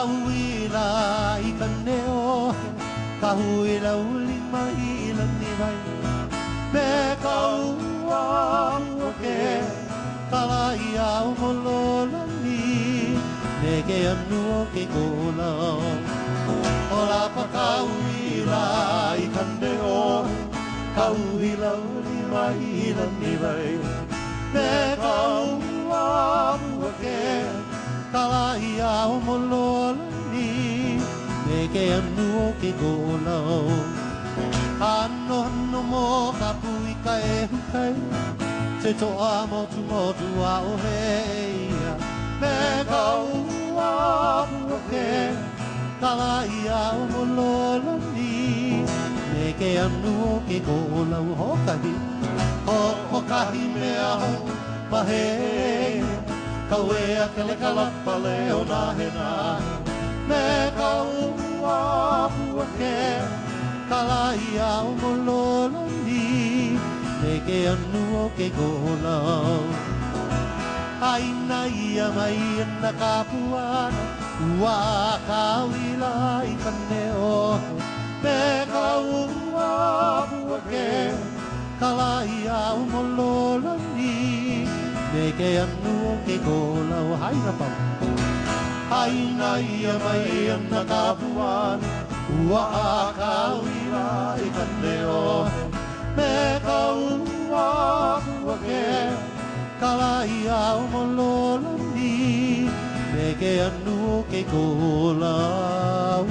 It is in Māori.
Kauila I kaneo Kahuila uli mahila ni vai Me kaua uake Kalai au molona ni Neke anu o ke kolau Ola pa kauila I kaneo Kauila uli mahila ni vai Me kaua uake Kalai au molona ni Neke anu o ke kolau Ano no mo ka pui ka e hukai Te toa motu a o heia Me ka ua puake Kalai au molona ni Neke anu o ke kolau hokahi Hokahi mea ho pahei Kauea kele kalapa leo nahena Me ka ua puake Kalai au molona ni Neke anu o ke kolau Aina ia mai ana kapuana Ua kauila I kaneo Me ka ua puake Kalai au molona ni Neke anu o ke kolau Haina pau Aina ia mai ana kapuana Ua kauila I kaneo Me ka ua puake Kalai au molona ni Neke anu o ke kolau